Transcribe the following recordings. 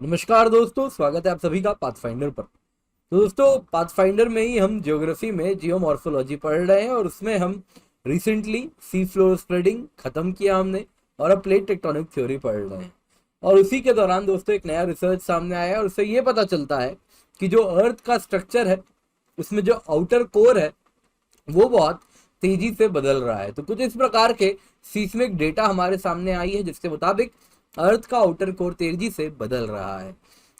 नमस्कार दोस्तों, स्वागत है आप सभी का पाथफाइंडर पर। तो दोस्तों, पाथफाइंडर में ही हम ज्योग्राफी में जियोमॉर्फोलॉजी पढ़ रहे हैं और उसमें हम रिसेंटली सी फ्लोर स्प्रेडिंग खत्म किया हमने और अब प्लेट टेक्टोनिक थ्योरी पढ़ रहे हैं। और उसी के दौरान दोस्तों एक नया रिसर्च सामने आया है और उससे ये पता चलता है कि जो अर्थ का स्ट्रक्चर है उसमें जो आउटर कोर है वो बहुत तेजी से बदल रहा है। तो कुछ इस प्रकार के सीस्मिक डेटा हमारे सामने आई है जिसके मुताबिक अर्थ का आउटर कोर तेजी से बदल रहा है।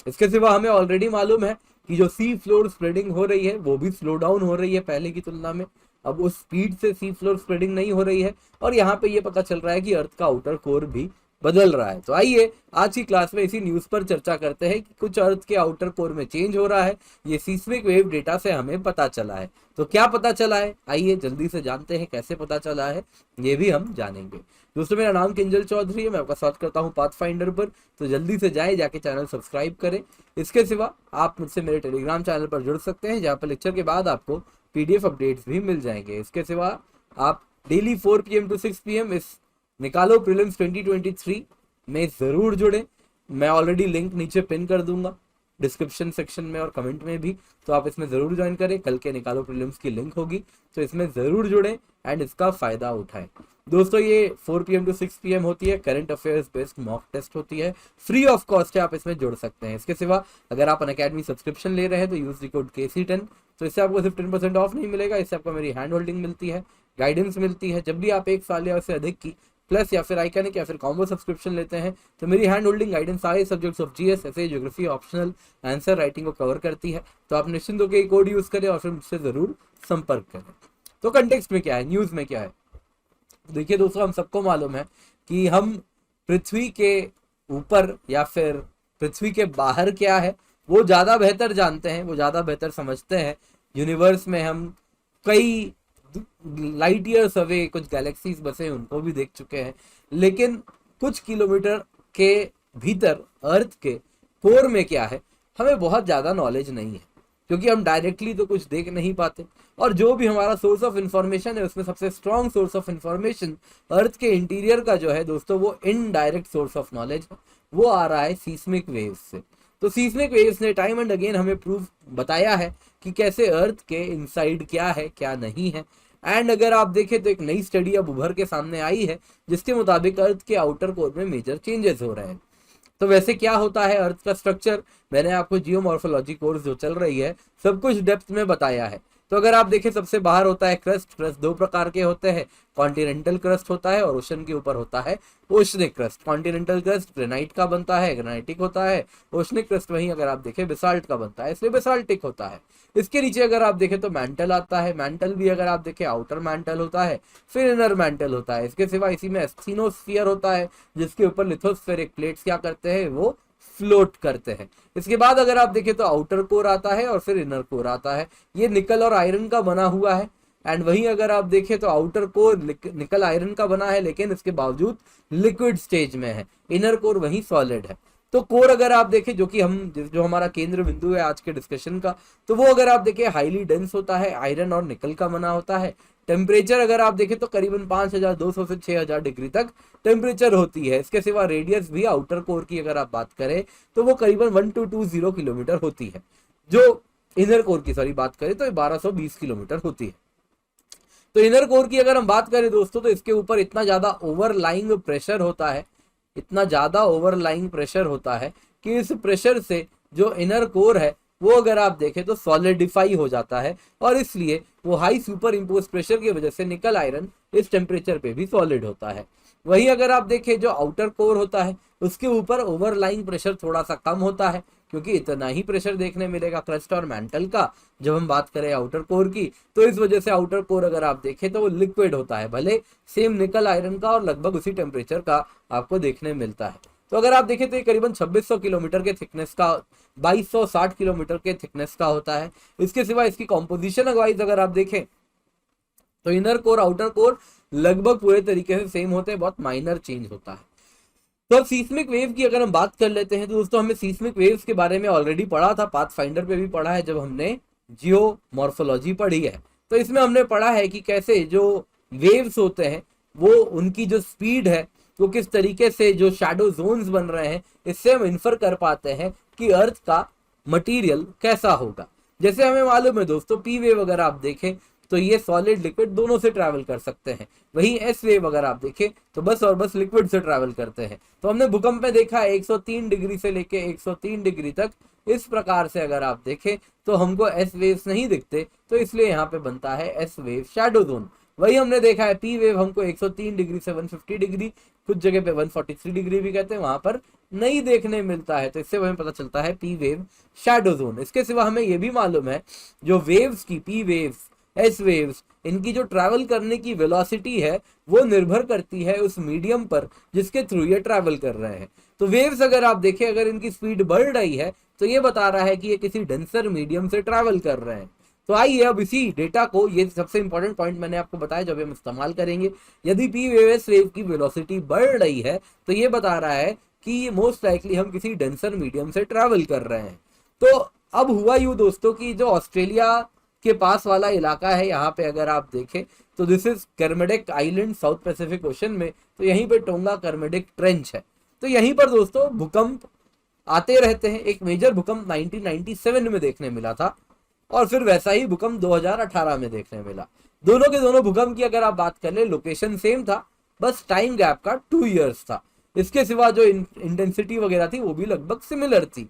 इसके सिवा हमें ऑलरेडी मालूम है कि जो सी फ्लोर स्प्रेडिंग हो रही है वो भी स्लो डाउन हो रही है पहले की तुलना में। अब उस स्पीड से सी फ्लोर स्प्रेडिंग नहीं हो रही है और यहाँ पे ये पता चल रहा है कि अर्थ का आउटर कोर भी बदल रहा है। तो आइए आज की क्लास में इसी न्यूज पर चर्चा करते हैं कि कुछ अर्थ के आउटर कोर में चेंज हो रहा है। ये सीस्मिक वेव डेटा से हमें पता चला है। तो क्या पता चला है, आइए जल्दी से जानते हैं कैसे पता चला है, ये भी हम जानेंगे। दोस्तों, मेरा नाम किंजल चौधरी है, मैं आपका स्वागत करता हूँ पाथफाइंडर पर। तो जल्दी से जाएं, जाके चैनल सब्सक्राइब करें। इसके सिवा आप मुझसे मेरे टेलीग्राम चैनल पर जुड़ सकते हैं जहाँ पर लेक्चर के बाद आपको पीडीएफ अपडेट्स भी मिल जाएंगे। इसके सिवा आप डेली 4 PM to 6 PM इस निकालो प्रीलिम्स 2023 में जरूर जुड़े। मैं ऑलरेडी लिंक नीचे पिन कर दूंगा डिस्क्रिप्शन सेक्शन में और कमेंट में भी, तो आप इसमें जरूर ज्वाइन करें। कल के निकालो प्रीलिम्स की लिंक होगी, तो इसमें जरूर जुड़ें एंड इसका फायदा उठाएं। दोस्तों, ये 4 PM to 6 PM होती है, current affairs based mock test होती है, फ्री ऑफ कॉस्ट है, आप इसमें जुड़ सकते हैं। इसके सिवा अगर आप अनअकैडमी सब्सक्रिप्शन ले रहे हैं तो यूज कोड KC10, तो इससे आपको सिर्फ 10% ऑफ नहीं मिलेगा, इससे आपको मेरी हैंड होल्डिंग मिलती है, गाइडेंस मिलती है। जब भी आप 1 साल या उससे अधिक की प्लस या फिर आइकॉनिक या फिर कॉम्बो सब्सक्रिप्शन लेते हैं तो मेरी हैंड होल्डिंग गाइडेंस सारे subjects of GS, SA, geography, optional, answer writing को कवर करती है। तो आप निश्चिंत होकर कोड यूज करें और फिर मुझसे जरूर संपर्क करें। तो कंटेक्स्ट में क्या है, न्यूज में क्या है, देखिए दोस्तों, हम सबको मालूम है कि हम पृथ्वी के ऊपर या फिर पृथ्वी के बाहर क्या है वो ज्यादा बेहतर जानते हैं, वो ज्यादा बेहतर समझते हैं। यूनिवर्स में हम कई लाइट ईयर्स अवे कुछ गैलेक्सीज बसे उनको भी देख चुके हैं, लेकिन कुछ किलोमीटर के भीतर अर्थ के कोर में क्या है हमें बहुत ज्यादा नॉलेज नहीं है, क्योंकि हम डायरेक्टली तो कुछ देख नहीं पाते। और जो भी हमारा सोर्स ऑफ इंफॉर्मेशन है उसमें सबसे स्ट्रॉन्ग सोर्स ऑफ इंफॉर्मेशन अर्थ के इंटीरियर का जो है दोस्तों, वो इनडायरेक्ट सोर्स ऑफ नॉलेज है, वो आ रहा है सीस्मिक वेव्स से। तो सीस्मिक वेव्स ने टाइम एंड अगेन हमें प्रूफ बताया है कि कैसे अर्थ के इनसाइड क्या है क्या नहीं है। एंड अगर आप देखें तो एक नई स्टडी अब उभर के सामने आई है जिसके मुताबिक अर्थ के आउटर कोर में मेजर चेंजेस हो रहे हैं। तो वैसे क्या होता है अर्थ का स्ट्रक्चर, मैंने आपको जियोमॉर्फोलॉजी कोर्स जो चल रही है सब कुछ डेप्थ में बताया है। तो अगर आप देखें, सबसे बाहर होता है क्रस्ट। क्रस्ट दो प्रकार के होते हैं, कॉन्टिनेंटल क्रस्ट होता है और ओशन के ऊपर होता है oceanic crust. Continental crust granite का बनता है, ग्रेनाइटिक होता है। ओशनिक क्रस्ट वहीं अगर आप देखें बेसाल्ट का बनता है, इसलिए बेसाल्टिक होता है। इसके नीचे अगर आप देखें तो मैंटल आता है। मैंटल भी अगर आप देखें आउटर मैंटल होता है, फिर इनर मैंटल होता है। इसके सिवा इसी में एस्थीनोस्फीयर होता है जिसके ऊपर लिथोस्फेरिक प्लेट्स क्या करते हैं, वो फ्लोट करते हैं। इसके बाद अगर आप देखें तो आउटर कोर आता है और फिर इनर कोर आता है। ये निकल और आयरन का बना हुआ है। एंड वहीं अगर आप देखें तो आउटर कोर निकल आयरन का बना है लेकिन इसके बावजूद लिक्विड स्टेज में है, इनर कोर वहीं सॉलिड है। तो कोर अगर आप देखें, जो कि हम जो हमारा केंद्र बिंदु है आज के डिस्कशन का, तो वो अगर आप देखें हाईली डेंस होता है, आयरन और निकल का बना होता है। टेम्परेचर अगर आप देखें तो करीबन 5200 से 6000 डिग्री तक टेम्परेचर होती है। इसके सिवा रेडियस भी आउटर कोर की अगर आप बात करें तो वो करीबन 1220 किलोमीटर होती है। जो इनर कोर की बात करें तो 1220 किलोमीटर होती है। तो इनर कोर की अगर हम बात करें दोस्तों, तो इसके ऊपर इतना ज्यादा ओवरलाइंग प्रेशर होता है, इतना ज्यादा ओवरलाइंग प्रेशर होता है कि इस प्रेशर से जो इनर कोर है वो अगर आप देखें तो सॉलिडिफाई हो जाता है और इसलिए वो हाई सुपर इम्पोज प्रेशर की वजह से निकल आयरन इस टेम्परेचर पे भी सॉलिड होता है। वही अगर आप देखें जो आउटर कोर होता है उसके ऊपर ओवरलाइंग प्रेशर थोड़ा सा कम होता है, क्योंकि इतना ही प्रेशर देखने मिलेगा क्रस्ट और मैंटल का जब हम बात करें आउटर कोर की। तो इस वजह से आउटर कोर अगर आप देखें तो वो लिक्विड होता है, भले सेम निकल आयरन का और लगभग उसी टेम्परेचर का आपको देखने मिलता है। तो अगर आप देखें तो ये करीबन 2600 किलोमीटर के थिकनेस का, 2260 किलोमीटर के थिकनेस का होता है। इसके सिवा इसकी कॉम्पोजिशन वाइज अगर आप देखें तो इनर कोर आउटर कोर लगभग पूरे तरीके से सेम होते हैं, बहुत माइनर चेंज होता है। तो अब सीस्मिक वेव की अगर हम बात कर लेते हैं तो दोस्तों, हमने सीस्मिक वेव्स के बारे में ऑलरेडी पढ़ा था, पाथफाइंडर पे भी पढ़ा है जब हमने जियोमॉर्फोलॉजी पढ़ी है। तो इसमें हमने पढ़ा है कि कैसे जो वेव्स होते हैं वो उनकी जो स्पीड है वो किस तरीके से जो शैडो जोन्स बन रहे हैं, इससे हम इन्फर कर पाते हैं कि अर्थ का मटेरियल कैसा होगा। जैसे हमें मालूम है दोस्तों, पी वेव अगर आप देखें तो ये सॉलिड लिक्विड दोनों से ट्रैवल कर सकते हैं, वहीं एस वेव अगर आप देखें तो बस और बस लिक्विड से ट्रैवल करते हैं। तो हमने भूकंप में देखा है 103 डिग्री से लेके 103 डिग्री तक इस प्रकार से अगर आप देखें तो हमको एस वेव्स नहीं दिखते, तो इसलिए यहाँ पे बनता है एस वेव शैडो जोन। वही हमने देखा है पी वेव हमको 103 डिग्री से 150 डिग्री, कुछ जगह पे 143 डिग्री भी कहते हैं, वहां पर नहीं देखने मिलता है, तो इससे हमें पता चलता है पी वेव शैडो जोन। इसके सिवा हमें यह भी मालूम है जो वेव्स की पी वेव्स एस वेव्स, इनकी जो ट्रैवल करने की वेलोसिटी है वो निर्भर करती है उस मीडियम पर जिसके थ्रू ये ट्रैवल कर रहे हैं। तो वेव्स अगर आप देखें, अगर इनकी स्पीड बढ़ रही है तो ये बता रहा है कि ये किसी डेंसर मीडियम से ट्रैवल कर रहे हैं। तो आइए अब इसी डेटा को, ये सबसे इंपॉर्टेंट पॉइंट मैंने आपको बताया जब हम इस्तेमाल करेंगे, यदि पी वेव एस वेव की वेलोसिटी बढ़ रही है तो ये बता रहा है कि ये मोस्ट लाइकली हम किसी डेंसर मीडियम से ट्रैवल कर रहे हैं। तो अब हुआ यूं दोस्तों कि जो ऑस्ट्रेलिया के पास वाला इलाका है, यहाँ पे अगर आप देखें तो this is Kermadec island south Pacific ocean में, तो यहीं पे टोंगा कर्मेडिक ट्रेंच है। तो यहीं पर दोस्तों भूकंप आते रहते हैं। एक मेजर भूकंप 1997 में देखने मिला था और फिर वैसा ही भूकंप 2018 में देखने मिला। दोनों के दोनों भूकंप की अगर आप बात कर ले, लोकेशन सेम था, बस टाइम गैप का 2 इयर्स था। इसके सिवा जो इंटेंसिटी वगैरह थी वो भी लगभग सिमिलर थी।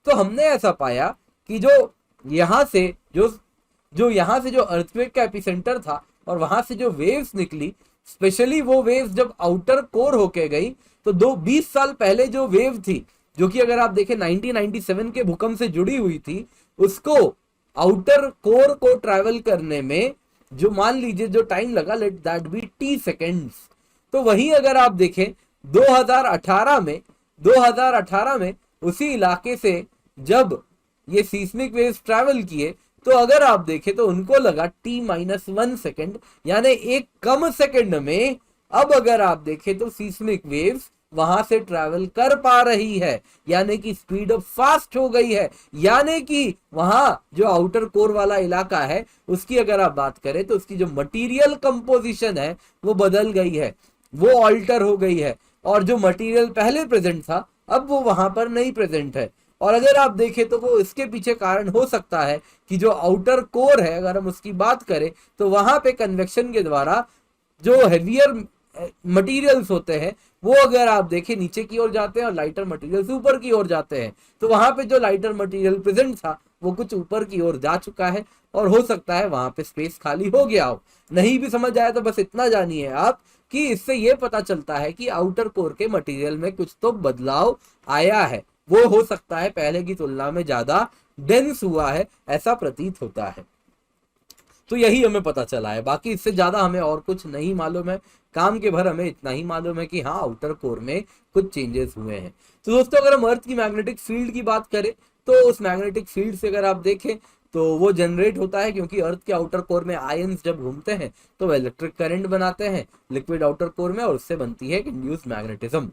तो हमने ऐसा पाया कि जो यहाँ से जो अर्थक्वेक का एपिसेंटर था और वहां से जो वेव्स निकली, स्पेशली वो वेव्स जब आउटर कोर होके गई, तो 20 साल पहले जो वेव थी, जो कि अगर आप देखें 1997 के भूकंप से जुड़ी हुई थी, उसको आउटर कोर को ट्रैवल करने में जो मान लीजिए जो टाइम लगा, let that be T seconds. तो वहीं अगर आप देखें 2018 में उसी इलाके से जब ये सीस्मिक वेव्स ट्रैवल किए, तो अगर आप देखें तो उनको लगा t-1 सेकेंड, यानी एक कम सेकेंड में अब अगर आप देखें तो सीस्मिक वेव्स वहां से ट्रैवल कर पा रही है, यानी कि स्पीड अप फास्ट हो गई है। यानी कि वहां जो आउटर कोर वाला इलाका है उसकी अगर आप बात करें तो उसकी जो मटेरियल कंपोजिशन है वो बदल गई है, वो ऑल्टर हो गई है, और जो मटेरियल पहले प्रेजेंट था अब वो वहां पर नहीं प्रेजेंट है। और अगर आप देखें तो वो इसके पीछे कारण हो सकता है कि जो आउटर कोर है अगर हम उसकी बात करें तो वहां पे कन्वेक्शन के द्वारा जो हेवियर मटेरियल्स होते हैं वो अगर आप देखें नीचे की ओर जाते हैं और लाइटर मटेरियल्स ऊपर की ओर जाते हैं। तो वहां पे जो लाइटर मटेरियल प्रेजेंट था वो कुछ ऊपर की ओर जा चुका है और हो सकता है वहां पे स्पेस खाली हो गया हो। नहीं भी समझ आया तो बस इतना जानिए आप कि इससे ये पता चलता है कि आउटर कोर के मटेरियल में कुछ तो बदलाव आया है, वो हो सकता है पहले की तुलना में ज्यादा डेंस हुआ है, ऐसा प्रतीत होता है। तो यही हमें पता चला है, बाकी इससे ज्यादा हमें और कुछ नहीं मालूम है। काम के भर हमें इतना ही मालूम है कि हाँ आउटर कोर में कुछ चेंजेस हुए हैं। तो दोस्तों अगर हम अर्थ की मैग्नेटिक फील्ड की बात करें तो उस मैग्नेटिक फील्ड से अगर आप देखें तो वो जनरेट होता है क्योंकि अर्थ के आउटर कोर में आयंस जब घूमते हैं तो वह इलेक्ट्रिक करंट बनाते हैं लिक्विड आउटर कोर में, और उससे बनती है इंड्यूस मैग्नेटिज्म।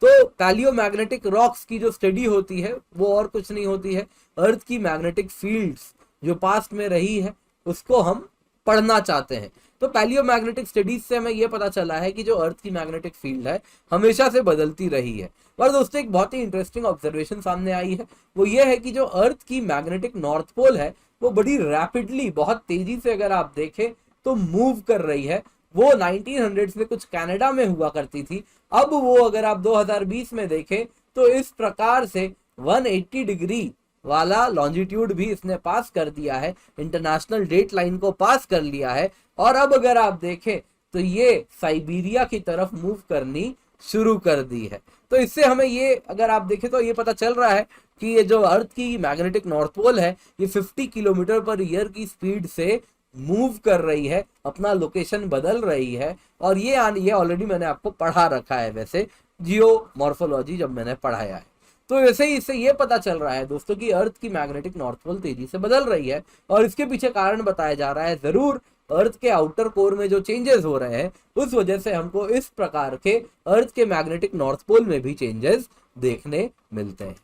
तो पैलियोमैग्नेटिक रॉक्स की जो स्टडी होती है वो और कुछ नहीं होती है, अर्थ की मैग्नेटिक फील्ड्स जो पास्ट में रही है उसको हम पढ़ना चाहते हैं। तो पैलियोमैग्नेटिक स्टडीज से हमें यह पता चला है कि जो अर्थ की मैग्नेटिक फील्ड है हमेशा से बदलती रही है। पर दोस्तों एक बहुत ही इंटरेस्टिंग ऑब्जर्वेशन सामने आई है, वो ये है कि जो अर्थ की मैग्नेटिक नॉर्थ पोल है वो बड़ी रैपिडली, बहुत तेजी से अगर आप देखें तो मूव कर रही है। वो 1900s में कुछ कनाडा में हुआ करती थी, अब वो अगर आप 2020 में देखें तो इस प्रकार से 180 डिग्री वाला लॉन्जिट्यूड भी इसने पास कर दिया है, इंटरनेशनल डेट लाइन को पास कर लिया है, और अब अगर आप देखें तो ये साइबेरिया की तरफ मूव करनी शुरू कर दी है। तो इससे हमें ये अगर आप देखें तो ये पता चल रहा है कि ये जो अर्थ की मैग्नेटिक नॉर्थ पोल है ये 50 किलोमीटर पर ईयर की स्पीड से मूव कर रही है, अपना लोकेशन बदल रही है। और ये ऑलरेडी मैंने आपको पढ़ा रखा है वैसे जियोमॉर्फोलॉजी जब मैंने पढ़ाया है। तो वैसे ही इससे ये पता चल रहा है दोस्तों कि अर्थ की मैग्नेटिक नॉर्थ पोल तेजी से बदल रही है, और इसके पीछे कारण बताया जा रहा है जरूर अर्थ के आउटर कोर में जो चेंजेस हो रहे हैं उस वजह से हमको इस प्रकार के अर्थ के मैग्नेटिक नॉर्थ पोल में भी चेंजेस देखने मिलते हैं।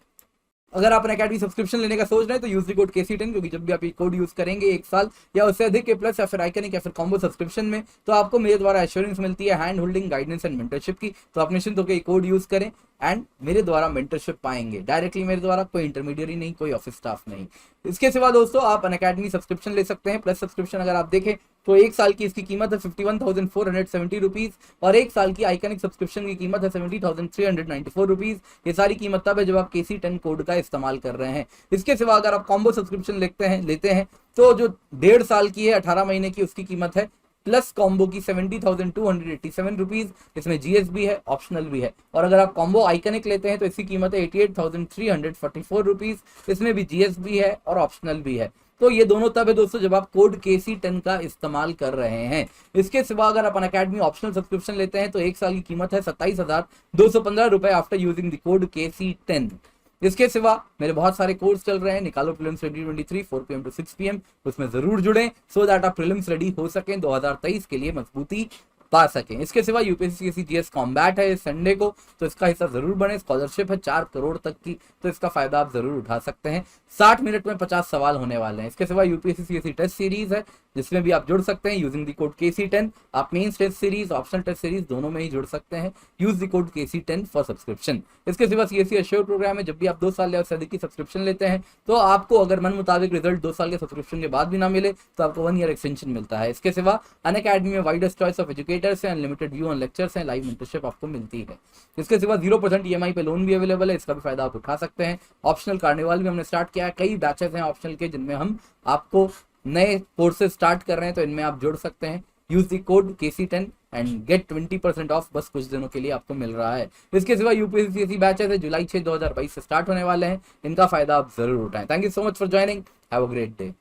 अगर आप अकेडमी सब्सक्रिप्शन लेने का सोच रहे हैं तो यूज द कोड KC10, क्योंकि जब भी आप ये कोड यूज करेंगे 1 साल या उससे अधिक के प्लस या फिर आइकनिक या फिर कॉम्बो सब्सक्रिप्शन में, तो आपको मेरे द्वारा एश्योरेंस मिलती है hand holding, guidance and mentorship की। तो आप निश्चिंत होकर ये कोड यूज करें एंड मेरे द्वारा मेंटरशिप पाएंगे डायरेक्टली मेरे द्वारा, कोई इंटरमीडियरी नहीं, कोई ऑफिस स्टाफ नहीं। इसके सिवा दोस्तों आप अनअकैडमी सब्सक्रिप्शन ले सकते हैं। प्लस सब्सक्रिप्शन अगर आप देखें तो 1 साल की इसकी कीमत है 51,470 रुपीज और 1 साल की आइकनिक सब्सक्रिप्शन की कीमत है 70,394 रुपीज। ये सारी कीमत तब है जब आप KC10 कोड का इस्तेमाल कर रहे हैं। इसके सिवा अगर आप कॉम्बो सब्सक्रिप्शन लेते हैं तो जो 1.5 साल की है 18 महीने की, उसकी कीमत है प्लस कॉम्बो की 70,287 रुपीज। इसमें GS भी है, ऑप्शनल भी है। और अगर आप कॉम्बो आइकनिक लेते हैं तो इसकी कीमत है 88,344 रुपीज। इसमें भी GS भी है और ऑप्शनल भी है। तो ये दोनों तब है दोस्तों जब आप कोड KC10 का इस्तेमाल कर रहे हैं। इसके सिवा अगर आप अनअकैडमी ऑप्शनल सब्सक्रिप्शन लेते हैं तो 1 साल की कीमत है 27,215 रुपए after using the code KC10। इसके सिवा मेरे बहुत सारे कोर्स चल रहे हैं, निकालो प्रीलिम्स 2023 4 PM to 6 PM, उसमें जरूर जुड़ें सो दैट आप प्रीलिम्स रेडी हो सकें, 2023 के लिए मजबूती पा सकें। इसके सिवा UPSC GS कॉम्बैट है इस संडे को, तो इसका हिस्सा जरूर बने। स्कॉलरशिप है 4 करोड़ तक की, तो इसका फायदा आप जरूर उठा सकते हैं। 60 मिनट में 50 सवाल होने वाले हैं। इसके सिवा UPSC टेस्ट सीरीज है जिसमें भी आप जुड़ सकते हैं यूजिंग द कोड KC10। आप mains test series, optional test series दोनों में ही जुड़ सकते हैं। Use the code KC10 for subscription. इसके सिवा CSC एश्योर प्रोग्राम है, जब भी आप 2 साल या उससे अधिक की सब्सक्रिप्शन लेते हैं तो आपको अगर मन मुताबिक रिजल्ट 2 साल के सब्सक्रिप्शन के बाद भी ना मिले तो आपको 1 ईयर एक्सटेंशन मिलता है। इसके सिवा अनअकैडमी में वाइडेस्ट चॉइस ऑफ एजुकेटर्स हैं, अनलिमिटेड व्यू ऑन लेक्चर्स हैं, लाइव मेंटरशिप आपको मिलती है। इसके सिवा 0% EMI पे लोन भी अवेलेबल है, इसका भी फायदा आप उठा सकते हैं। ऑप्शनल कार्निवाल भी हमने स्टार्ट किया है, कई बैचेस हैं ऑप्शनल के जिनमें हम आपको नए कोर्सेज स्टार्ट कर रहे हैं, तो इनमें आप जुड़ सकते हैं। Use the code KC10 and get 20% off, बस कुछ दिनों के लिए आपको मिल रहा है। इसके सिवा UPSC बैचेस है जुलाई 6, 2022 से स्टार्ट होने वाले हैं, इनका फायदा आप जरूर उठाएं। Thank you so much for joining, have a great day.